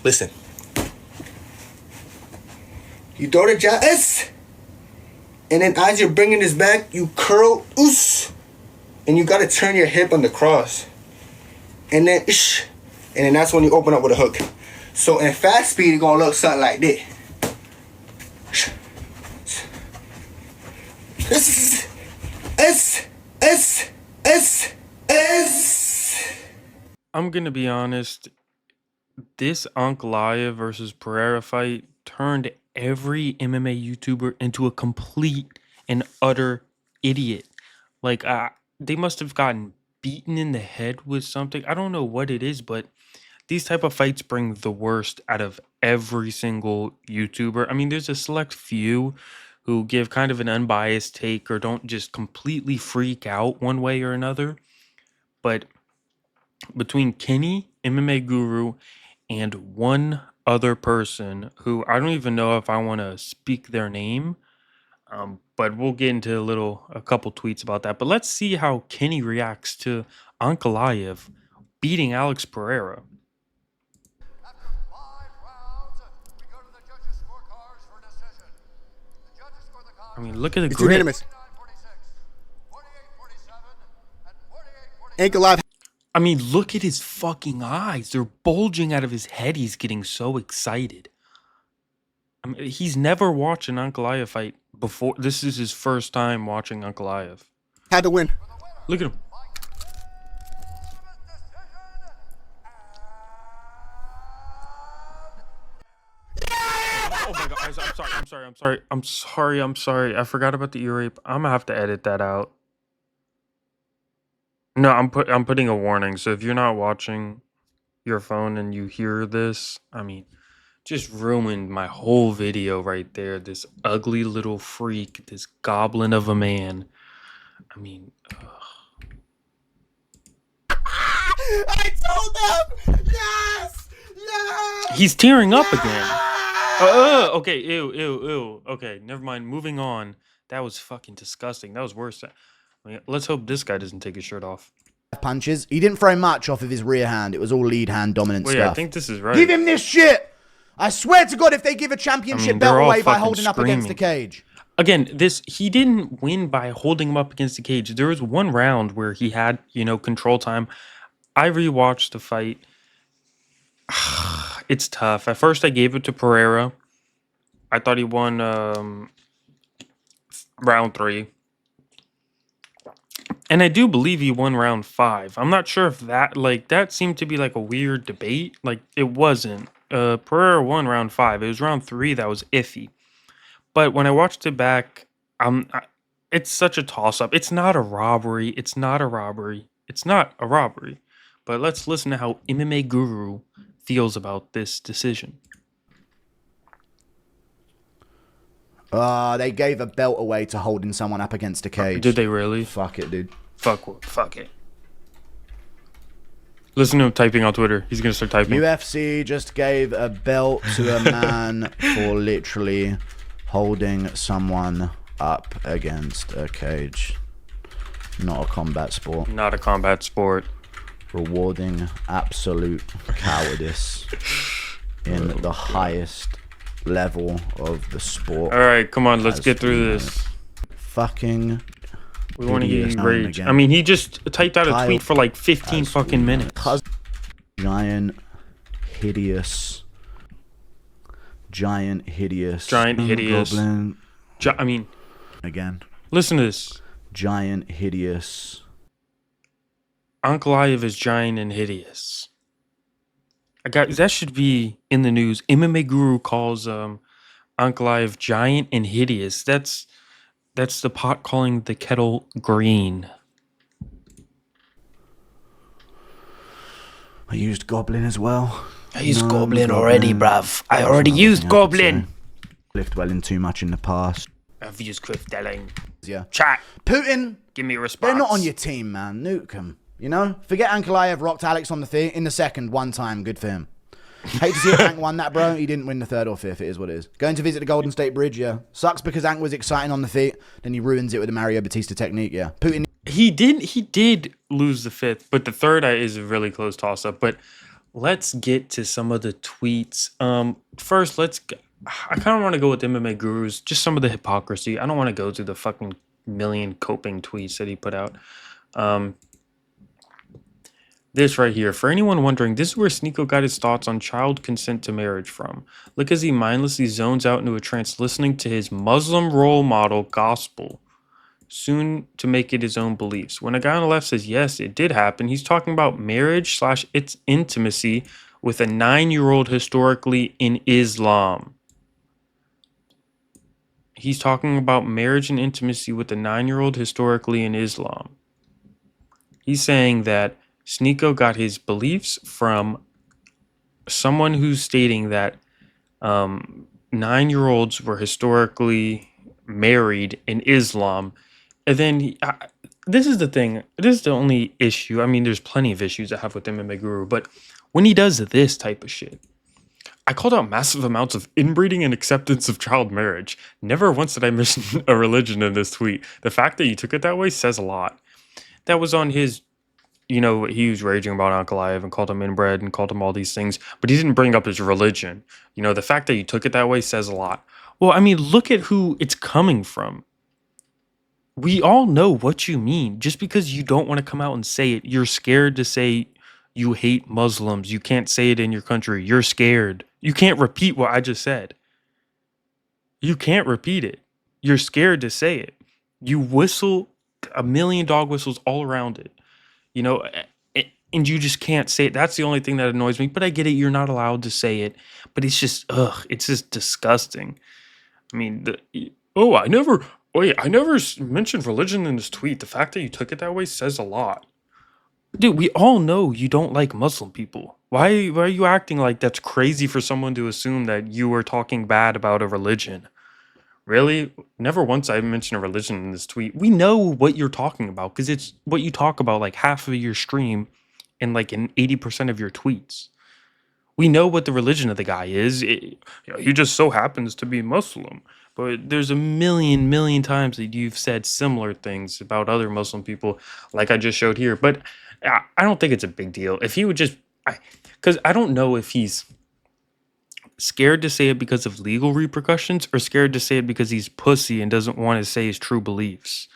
Listen. You throw the jab, and then as you're bringing this back, you curl, and you gotta turn your hip on the cross. And then, and then that's when you open up with a hook. So in fast speed, it's gonna look something like this. I'm gonna be honest, this Ankalaev versus Pereira fight turned every MMA YouTuber into a complete and utter idiot. Like, they must have gotten beaten in the head with something. I don't know what it is, but these type of fights bring the worst out of every single YouTuber. I mean, there's a select few who give kind of an unbiased take or don't just completely freak out one way or another. But between Kenny, MMA Guru, and one other person who I don't even know if I want to speak their name, but we'll get into a couple tweets about that. But let's see how Kenny reacts to Ankalaev beating Alex Pereira. After 5 rounds, we go to the judges' scorecards for decision. The judges score the contest. I mean, look at the It's grit. unanimous. 48-47 and 48-47. Ankalaev. I mean, look at his fucking eyes. They're bulging out of his head. He's getting so excited. I mean, he's never watched an Ankalaev fight before. This is his first time watching Ankalaev. Had to win. Look at him. Oh my god! I'm sorry. I forgot about the ear rape. I'm gonna have to edit that out. No, I'm putting a warning. So if you're not watching your phone and you hear this, I mean, just ruined my whole video right there. This ugly little freak, this goblin of a man. I mean, I told them! Yes! Yes! he's tearing up again. Okay, ew. Okay, never mind. Moving on. That was fucking disgusting. That was worse. I mean, let's hope this guy doesn't take his shirt off. Punches. He didn't throw much off of his rear hand. It was all lead hand dominant Wait, stuff. I think this is right. Give him this shit! I swear to God, if they give a championship they're belt all away by fucking holding up against the screaming. cage. Again, he didn't win by holding him up against the cage. There was one round where he had, control time. I rewatched the fight. It's tough. At first, I gave it to Pereira. I thought he won round 3. And I do believe he won round 5. I'm not sure if that seemed to be like a weird debate. Like, it wasn't. Pereira won round 5. It was round 3 that was iffy. But when I watched it back, it's such a toss-up. It's not a robbery. It's not a robbery. But let's listen to how MMA Guru feels about this decision. They gave a belt away to holding someone up against a cage. Did they really? Fuck it, dude. Fuck it. Listen to him typing on Twitter. He's gonna start typing. UFC just gave a belt to a man for literally holding someone up against a cage. Not a combat sport. Not a combat sport. Rewarding absolute cowardice in the highest level of the sport. All right, come on, let's get through this. Fucking. We want to get rage. I mean, he just typed out a tweet for like 15 fucking minutes. Giant, hideous. Goblin. I mean, again. Listen to this. Giant, hideous. Ankalaev is giant and hideous. That should be in the news. MMA Guru calls Ankalaev giant and hideous. That's the pot calling the kettle green. I used Goblin as well. I used Goblin already, bruv. I already used Goblin. Lived well in too much in the past. I've used Cliff Delling. Yeah. Chat. Putin. Give me a response. They're not on your team, man. Nuke them. You know? Forget Ankalaev rocked Alex on the in the second one time. Good for him. Hate to see if Ank won that, bro. He didn't win the third or fifth. It is what it is. Going to visit the Golden State Bridge, yeah. Sucks because Ank was exciting on the feet. Then he ruins it with the Mario Batista technique, yeah. Putin. He did lose the 5th, but the 3rd is a really close toss-up. But let's get to some of the tweets. First, I kind of want to go with MMA Gurus, just some of the hypocrisy. I don't want to go through the fucking million coping tweets that he put out. Um, this right here, for anyone wondering, this is where Sneeko got his thoughts on child consent to marriage from. Look as he mindlessly zones out into a trance listening to his Muslim role model gospel, soon to make it his own beliefs. When a guy on the left says, yes, it did happen, he's talking about marriage / its intimacy with a 9-year-old historically in Islam. He's talking about marriage and intimacy with a 9-year-old historically in Islam. He's saying that Sneeko got his beliefs from someone who's stating that 9-year-olds were historically married in Islam. And then this is the thing. This is the only issue. I mean, there's plenty of issues I have with MMA Guru, but when he does this type of shit, I called out massive amounts of inbreeding and acceptance of child marriage. Never once did I mention a religion in this tweet. The fact that you took it that way says a lot. That was on his, he was raging about Ankalaev and called him inbred and called him all these things, but he didn't bring up his religion. The fact that you took it that way says a lot. Well, I mean, look at who it's coming from. We all know what you mean. Just because you don't want to come out and say it, you're scared to say you hate Muslims. You can't say it in your country. You're scared. You can't repeat what I just said. You can't repeat it. You're scared to say it. You whistle a million dog whistles all around it. And you just can't say it. That's the only thing that annoys me. But I get it. You're not allowed to say it. But it's just, it's just disgusting. I mean, I never mentioned religion in this tweet. The fact that you took it that way says a lot. Dude, we all know you don't like Muslim people. Why are you acting like that's crazy for someone to assume that you were talking bad about a religion? Really? Never once I mentioned a religion in this tweet. We know what you're talking about because it's what you talk about like half of your stream and like in 80% of your tweets. We know what the religion of the guy is. He just so happens to be Muslim. But there's a million times that you've said similar things about other Muslim people, like I just showed here. But I don't think it's a big deal. If he would just, because I don't know if he's scared to say it because of legal repercussions or scared to say it because he's pussy and doesn't want to say his true beliefs.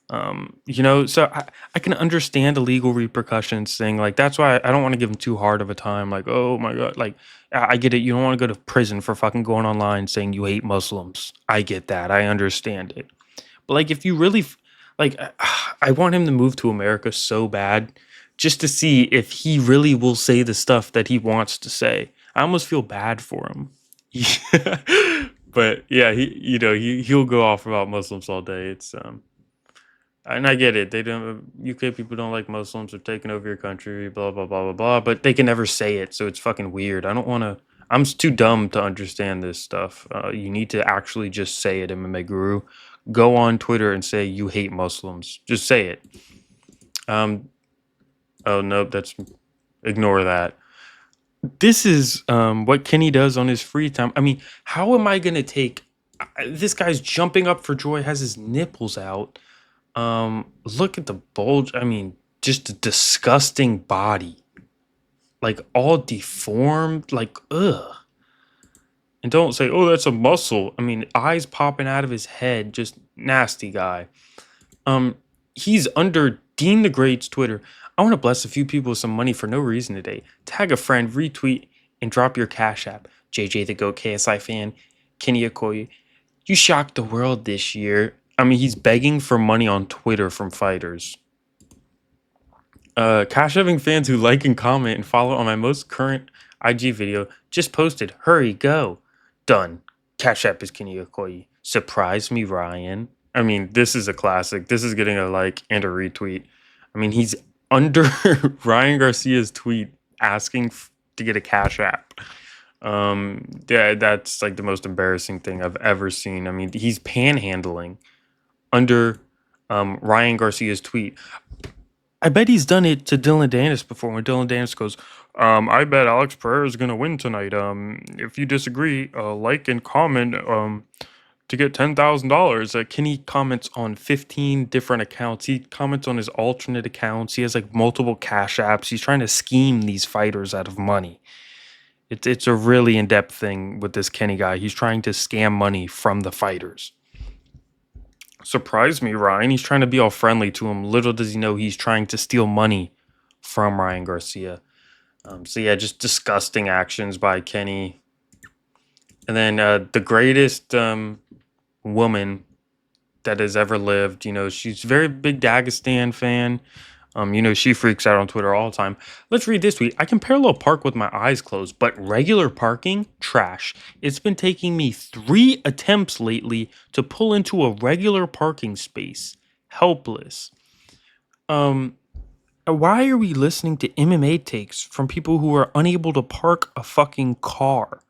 So I can understand the legal repercussions thing. Like, that's why I don't want to give him too hard of a time. Like, oh my God, like, I get it. You don't want to go to prison for fucking going online saying you hate Muslims. I get that. I understand it. But like, if you really, I want him to move to America so bad just to see if he really will say the stuff that he wants to say. I almost feel bad for him. But yeah, he'll go off about Muslims all day. It's, and I get it. UK people don't like Muslims. They're taking over your country, blah, blah, blah, blah, blah. But they can never say it, so it's fucking weird. I'm too dumb to understand this stuff. You need to actually just say it, MMA Guru. Go on Twitter and say you hate Muslims. Just say it. Oh, nope, ignore that. This is what Kenny does on his free time. I mean, how am I going to take... This guy's jumping up for joy, has his nipples out. Look at the bulge. I mean, just a disgusting body. Like, all deformed. Like, ugh. And don't say, oh, that's a muscle. I mean, eyes popping out of his head. Just nasty guy. He's under Dean the Great's Twitter. I want to bless a few people with some money for no reason today. Tag a friend, retweet, and drop your Cash App. JJ the GOAT KSI fan, Kenny Okoye. You shocked the world this year. I mean, he's begging for money on Twitter from fighters. Cash having fans who like and comment and follow on my most current IG video just posted, hurry, go. Done. Cash App is Kenny Okoye. Surprise me, Ryan. I mean, this is a classic. This is getting a like and a retweet. I mean, he's under Ryan Garcia's tweet asking to get a Cash App. Yeah, that's like the most embarrassing thing I've ever seen. I mean, he's panhandling under Ryan Garcia's tweet. I bet he's done it to Dylan Danis before when Dylan Danis goes, I bet Alex Pereira is going to win tonight. If you disagree, like and comment to get $10,000. Kenny comments on 15 different accounts. He comments on his alternate accounts. He has like multiple cash apps. He's trying to scheme these fighters out of money. It's a really in-depth thing with this Kenny guy. He's trying to scam money from the fighters. Surprised me, Ryan. He's trying to be all friendly to him. Little does he know he's trying to steal money from Ryan Garcia. So yeah, just disgusting actions by Kenny. And then the greatest woman that has ever lived, she's a very big Dagestan fan. She freaks out on Twitter all the time. Let's read this tweet. I can parallel park with my eyes closed, but regular parking, trash. It's been taking me 3 attempts lately to pull into a regular parking space. Helpless. Why are we listening to MMA takes from people who are unable to park a fucking car?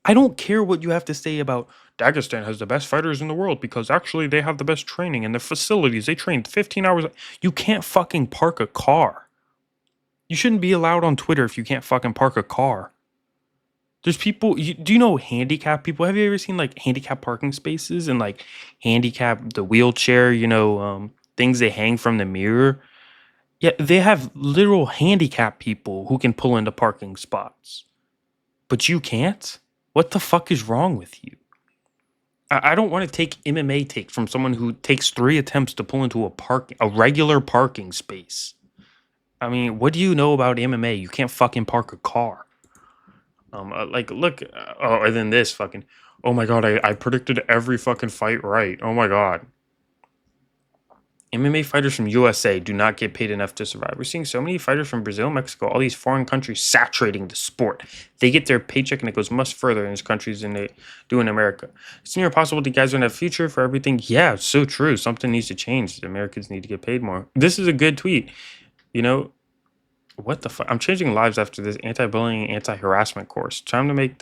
I don't care what you have to say about Dagestan has the best fighters in the world because actually they have the best training and the facilities. They train 15 hours. You can't fucking park a car. You shouldn't be allowed on Twitter if you can't fucking park a car. There's people, do you know handicapped people? Have you ever seen like handicapped parking spaces and like handicap the wheelchair, things they hang from the mirror? Yeah, they have literal handicapped people who can pull into parking spots. But you can't? What the fuck is wrong with you? I don't want to take MMA takes from someone who takes 3 attempts to pull into a regular parking space. I mean, what do you know about MMA? You can't fucking park a car. Look, and then this fucking, oh my god, I predicted every fucking fight right. Oh my god. MMA fighters from USA do not get paid enough to survive. We're seeing so many fighters from Brazil, Mexico, all these foreign countries saturating the sport. They get their paycheck and it goes much further in these countries than they do in America. It's near impossible the guys don't have a future for everything. Yeah, it's so true. Something needs to change. The Americans need to get paid more. This is a good tweet. What the fuck? I'm changing lives after this anti-bullying, anti-harassment course. Time to make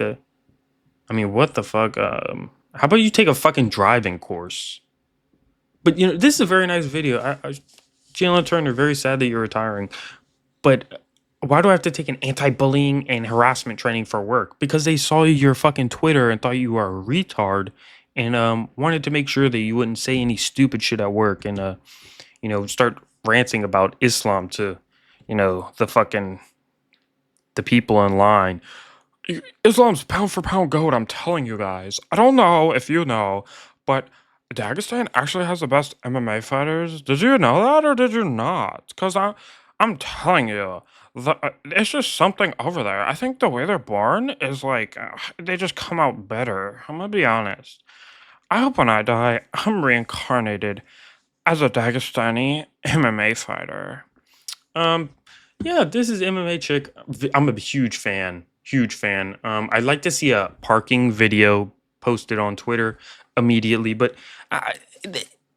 what the fuck? How about you take a fucking driving course? But, this is a very nice video. Jalen Turner, very sad that you're retiring. But why do I have to take an anti-bullying and harassment training for work? Because they saw your fucking Twitter and thought you were a retard and wanted to make sure that you wouldn't say any stupid shit at work and, start ranting about Islam to, the people in line. Islam's pound for pound goat, I'm telling you guys. I don't know if you know, but Dagestan actually has the best MMA fighters. Did you know that or did you not? Because I'm telling you, it's just something over there. I think the way they're born is like, they just come out better. I'm going to be honest. I hope when I die, I'm reincarnated as a Dagestani MMA fighter. Yeah, this is MMA Chick. I'm a huge fan. Huge fan. I'd like to see a parking video posted on Twitter immediately, but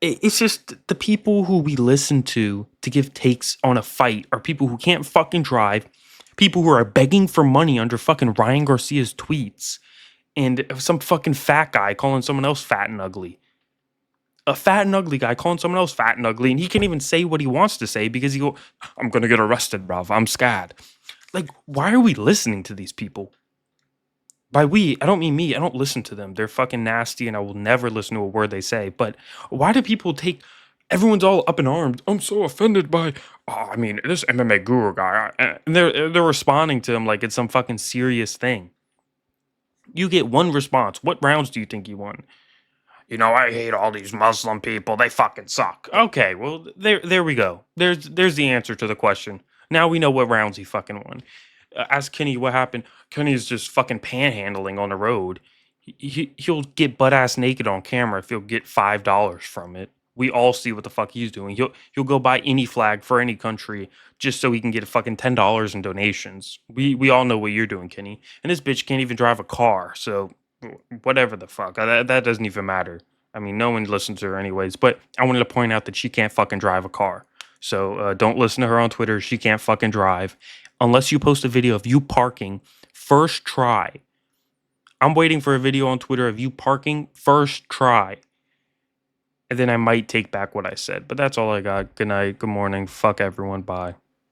it's just the people who we listen to give takes on a fight are people who can't fucking drive, people who are begging for money under fucking Ryan Garcia's tweets, and some fucking fat guy calling someone else fat and ugly. A fat and ugly guy calling someone else fat and ugly, and he can't even say what he wants to say because I'm gonna get arrested, bruv. I'm scared. Like, why are we listening to these people? By we, I don't mean me. I don't listen to them. They're fucking nasty, and I will never listen to a word they say. But why do people everyone's all up in arms? I'm so offended by, this MMA Guru guy. And they're responding to him like it's some fucking serious thing. You get one response. What rounds do you think you won? I hate all these Muslim people. They fucking suck. Okay, well, there we go. There's the answer to the question. Now we know what rounds he fucking won. Ask Kenny what happened. Kenny's just fucking panhandling on the road. He'll get butt ass naked on camera if he'll get $5 from it. We all see what the fuck he's doing. He'll go buy any flag for any country just so he can get fucking $10 in donations. We all know what you're doing, Kenny. And this bitch can't even drive a car. So whatever the fuck. That doesn't even matter. I mean, no one listens to her anyways. But I wanted to point out that she can't fucking drive a car. So don't listen to her on Twitter. She can't fucking drive. Unless you post a video of you parking, first try. I'm waiting for a video on Twitter of you parking, first try. And then I might take back what I said. But that's all I got. Good night, good morning. Fuck everyone. Bye.